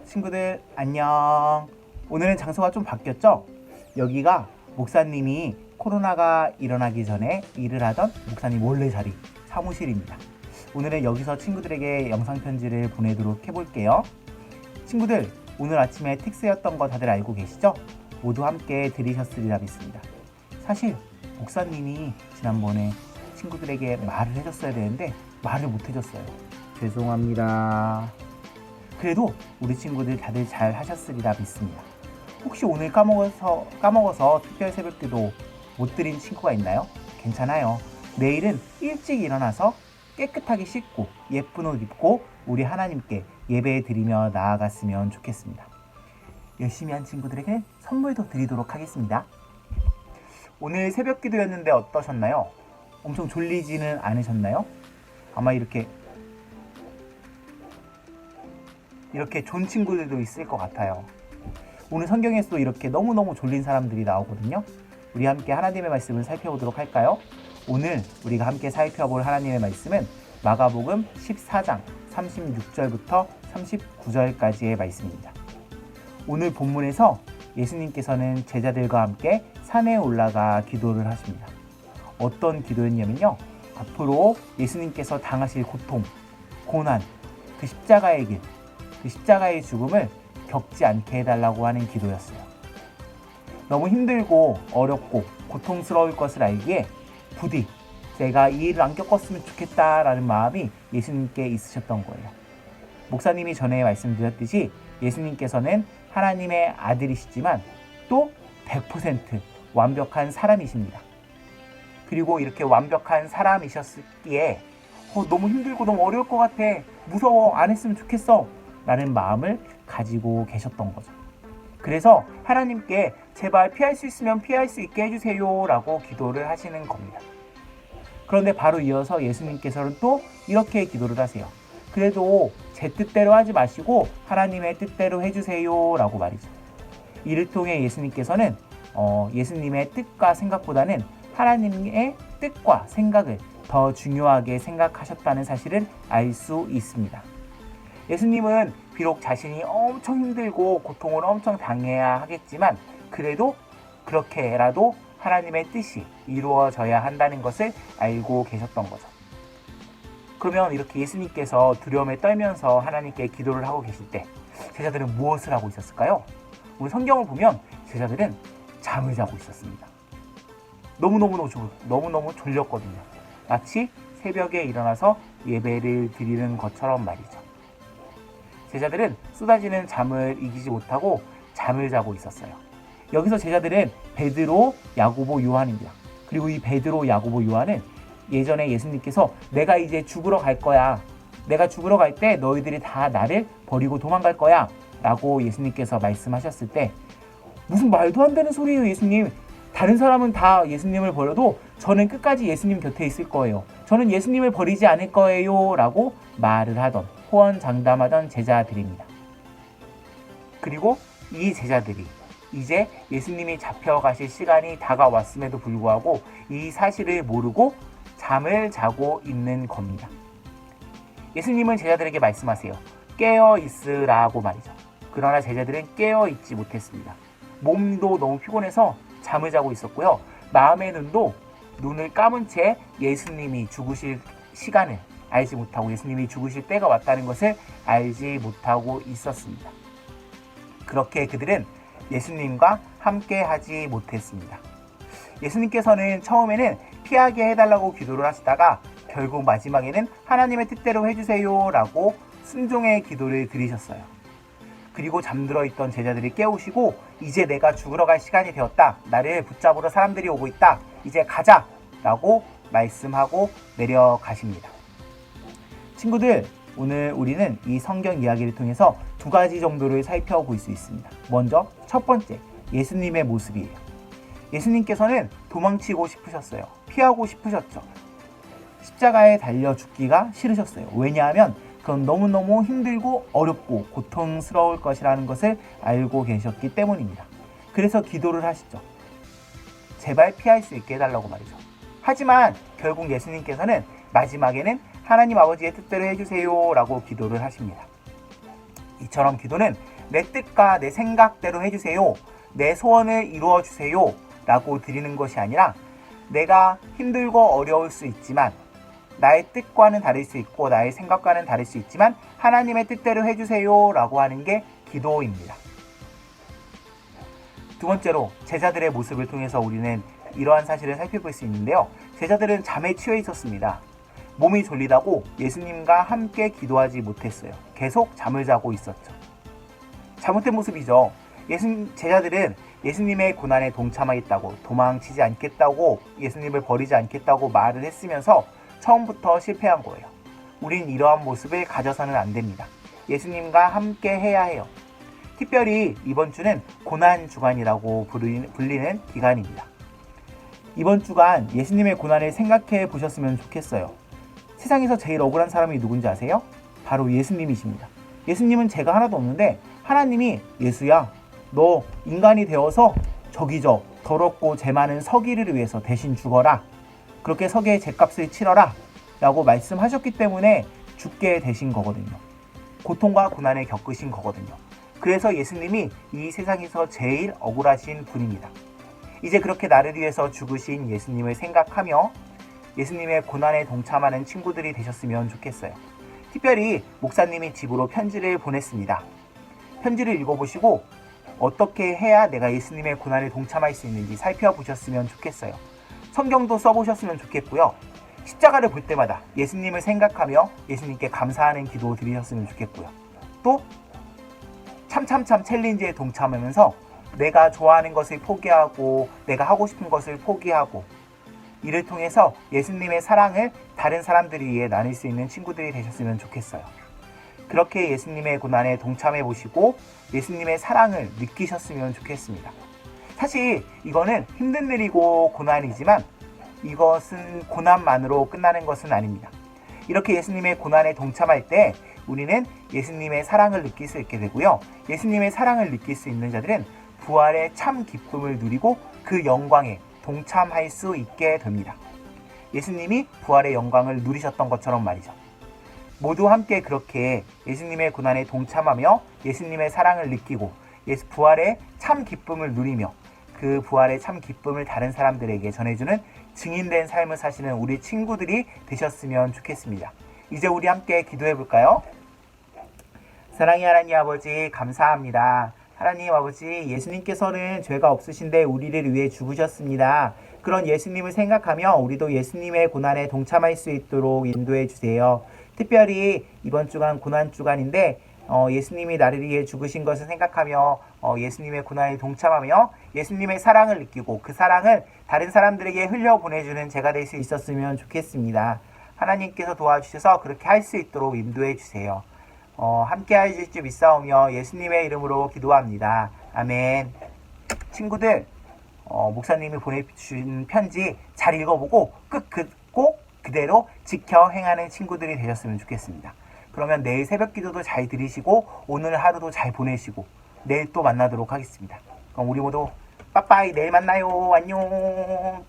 친구들 안녕. 오늘은 장소가 좀 바뀌었죠? 여기가 목사님이 코로나가 일어나기 전에 일을 하던 목사님 원래 자리 사무실입니다. 오늘은 여기서 친구들에게 영상 편지를 보내도록 해볼게요. 친구들, 오늘 아침에 틱스였던 거 다들 알고 계시죠? 모두 함께 들으셨으리라 믿습니다. 사실 목사님이 지난번에 친구들에게 말을 해줬어야 되는데 말을 못 해줬어요. 죄송합니다. 그래도 우리 친구들 다들 잘 하셨으리라 믿습니다. 혹시 오늘 까먹어서 특별 새벽기도 못 드린 친구가 있나요? 괜찮아요. 내일은 일찍 일어나서 깨끗하게 씻고 예쁜 옷 입고 우리 하나님께 예배 드리며 나아갔으면 좋겠습니다. 열심히 한 친구들에게 선물도 드리도록 하겠습니다. 오늘 새벽기도였는데 어떠셨나요? 엄청 졸리지는 않으셨나요? 아마 이렇게 존 친구들도 있을 것 같아요. 오늘 성경에서도 이렇게 너무너무 졸린 사람들이 나오거든요. 우리 함께 하나님의 말씀을 살펴보도록 할까요? 오늘 우리가 함께 살펴볼 하나님의 말씀은 마가복음 14장 36절부터 39절까지의 말씀입니다. 오늘 본문에서 예수님께서는 제자들과 함께 산에 올라가 기도를 하십니다. 어떤 기도였냐면요, 앞으로 예수님께서 당하실 고통, 고난, 그 십자가의 길, 그 십자가의 죽음을 겪지 않게 해달라고 하는 기도였어요. 너무 힘들고 어렵고 고통스러울 것을 알기에 부디 내가 이 일을 안 겪었으면 좋겠다라는 마음이 예수님께 있으셨던 거예요. 목사님이 전에 말씀드렸듯이 예수님께서는 하나님의 아들이시지만 또 100% 완벽한 사람이십니다. 그리고 이렇게 완벽한 사람이셨기에 너무 힘들고 너무 어려울 것 같아, 무서워, 안 했으면 좋겠어 라는 마음을 가지고 계셨던 거죠. 그래서 하나님께 제발 피할 수 있으면 피할 수 있게 해주세요 라고 기도를 하시는 겁니다. 그런데 바로 이어서 예수님께서는 또 이렇게 기도를 하세요. 그래도 제 뜻대로 하지 마시고 하나님의 뜻대로 해주세요 라고 말이죠. 이를 통해 예수님께서는 예수님의 뜻과 생각보다는 하나님의 뜻과 생각을 더 중요하게 생각하셨다는 사실을 알 수 있습니다. 예수님은 비록 자신이 엄청 힘들고 고통을 엄청 당해야 하겠지만 그래도 그렇게라도 하나님의 뜻이 이루어져야 한다는 것을 알고 계셨던 거죠. 그러면 이렇게 예수님께서 두려움에 떨면서 하나님께 기도를 하고 계실 때 제자들은 무엇을 하고 있었을까요? 우리 성경을 보면 제자들은 잠을 자고 있었습니다. 너무너무 졸렸거든요. 마치 새벽에 일어나서 예배를 드리는 것처럼 말이죠. 제자들은 쏟아지는 잠을 이기지 못하고 잠을 자고 있었어요. 여기서 제자들은 베드로, 야고보, 요한입니다. 그리고 이 베드로, 야고보, 요한은 예전에 예수님께서 내가 이제 죽으러 갈 거야, 내가 죽으러 갈 때 너희들이 다 나를 버리고 도망갈 거야 라고 예수님께서 말씀하셨을 때 무슨 말도 안 되는 소리예요, 예수님. 다른 사람은 다 예수님을 버려도 저는 끝까지 예수님 곁에 있을 거예요. 저는 예수님을 버리지 않을 거예요 라고 말을 하던, 호언장담하던 제자들입니다. 그리고 이 제자들이 이제 예수님이 잡혀가실 시간이 다가왔음에도 불구하고 이 사실을 모르고 잠을 자고 있는 겁니다. 예수님은 제자들에게 말씀하세요. 깨어 있으라고 말이죠. 그러나 제자들은 깨어 있지 못했습니다. 몸도 너무 피곤해서 잠을 자고 있었고요. 마음의 눈을 감은 채 예수님이 죽으실 시간을 알지 못하고 예수님이 죽으실 때가 왔다는 것을 알지 못하고 있었습니다. 그렇게 그들은 예수님과 함께 하지 못했습니다. 예수님께서는 처음에는 피하게 해달라고 기도를 하시다가 결국 마지막에는 하나님의 뜻대로 해주세요 라고 순종의 기도를 드리셨어요. 그리고 잠들어 있던 제자들이 깨우시고 이제 내가 죽으러 갈 시간이 되었다, 나를 붙잡으러 사람들이 오고 있다, 이제 가자 라고 말씀하고 내려가십니다. 친구들, 오늘 우리는 이 성경 이야기를 통해서 두 가지 정도를 살펴볼 수 있습니다. 먼저 첫 번째, 예수님의 모습이에요. 예수님께서는 도망치고 싶으셨어요. 피하고 싶으셨죠. 십자가에 달려 죽기가 싫으셨어요. 왜냐하면 그건 너무너무 힘들고 어렵고 고통스러울 것이라는 것을 알고 계셨기 때문입니다. 그래서 기도를 하시죠. 제발 피할 수 있게 해달라고 말이죠. 하지만 결국 예수님께서는 마지막에는 하나님 아버지의 뜻대로 해주세요 라고 기도를 하십니다. 이처럼 기도는 내 뜻과 내 생각대로 해주세요. 내 소원을 이루어 주세요. 라고 드리는 것이 아니라 내가 힘들고 어려울 수 있지만 나의 뜻과는 다를 수 있고 나의 생각과는 다를 수 있지만 하나님의 뜻대로 해주세요 라고 하는 게 기도입니다. 두 번째로 제자들의 모습을 통해서 우리는 이러한 사실을 살펴볼 수 있는데요. 제자들은 잠에 취해 있었습니다. 몸이 졸리다고 예수님과 함께 기도하지 못했어요. 계속 잠을 자고 있었죠. 잘못된 모습이죠. 제자들은 예수님의 고난에 동참하겠다고, 도망치지 않겠다고, 예수님을 버리지 않겠다고 말을 했으면서 처음부터 실패한 거예요. 우린 이러한 모습을 가져서는 안 됩니다. 예수님과 함께 해야 해요. 특별히 이번 주는 고난 주간이라고 불리는 기간입니다. 이번 주간 예수님의 고난을 생각해 보셨으면 좋겠어요. 세상에서 제일 억울한 사람이 누군지 아세요? 바로 예수님이십니다. 예수님은 죄가 하나도 없는데 하나님이 예수야, 너 인간이 되어서 저기 저 더럽고 죄 많은 서기를 위해서 대신 죽어라. 그렇게 서기의 죄값을 치러라. 라고 말씀하셨기 때문에 죽게 되신 거거든요. 고통과 고난을 겪으신 거거든요. 그래서 예수님이 이 세상에서 제일 억울하신 분입니다. 이제 그렇게 나를 위해서 죽으신 예수님을 생각하며 예수님의 고난에 동참하는 친구들이 되셨으면 좋겠어요. 특별히 목사님이 집으로 편지를 보냈습니다. 편지를 읽어보시고 어떻게 해야 내가 예수님의 고난에 동참할 수 있는지 살펴보셨으면 좋겠어요. 성경도 써보셨으면 좋겠고요. 십자가를 볼 때마다 예수님을 생각하며 예수님께 감사하는 기도 드리셨으면 좋겠고요. 또 참참참 챌린지에 동참하면서 내가 좋아하는 것을 포기하고 내가 하고 싶은 것을 포기하고 이를 통해서 예수님의 사랑을 다른 사람들이 위해 나눌 수 있는 친구들이 되셨으면 좋겠어요. 그렇게 예수님의 고난에 동참해 보시고 예수님의 사랑을 느끼셨으면 좋겠습니다. 사실 이거는 힘든 일이고 고난이지만 이것은 고난만으로 끝나는 것은 아닙니다. 이렇게 예수님의 고난에 동참할 때 우리는 예수님의 사랑을 느낄 수 있게 되고요. 예수님의 사랑을 느낄 수 있는 자들은 부활의 참 기쁨을 누리고 그 영광에 동참할 수 있게 됩니다. 예수님이 부활의 영광을 누리셨던 것처럼 말이죠. 모두 함께 그렇게 예수님의 고난에 동참하며 예수님의 사랑을 느끼고 부활의 참 기쁨을 누리며 그 부활의 참 기쁨을 다른 사람들에게 전해주는 증인된 삶을 사시는 우리 친구들이 되셨으면 좋겠습니다. 이제 우리 함께 기도해 볼까요? 사랑의 하나님 아버지, 감사합니다. 하나님 아버지, 예수님께서는 죄가 없으신데 우리를 위해 죽으셨습니다. 그런 예수님을 생각하며 우리도 예수님의 고난에 동참할 수 있도록 인도해 주세요. 특별히 이번 주간 고난 주간인데 예수님이 나를 위해 죽으신 것을 생각하며 예수님의 고난에 동참하며 예수님의 사랑을 느끼고 그 사랑을 다른 사람들에게 흘려보내주는 제가 될 수 있었으면 좋겠습니다. 하나님께서 도와주셔서 그렇게 할 수 있도록 인도해 주세요. 함께 하실 줄 믿사오며 예수님의 이름으로 기도합니다. 아멘. 친구들, 목사님이 보내주신 편지 잘 읽어보고 꼭 그대로 지켜 행하는 친구들이 되셨으면 좋겠습니다. 그러면 내일 새벽 기도도 잘 들으시고 오늘 하루도 잘 보내시고 내일 또 만나도록 하겠습니다. 그럼 우리 모두 빠빠이, 내일 만나요. 안녕.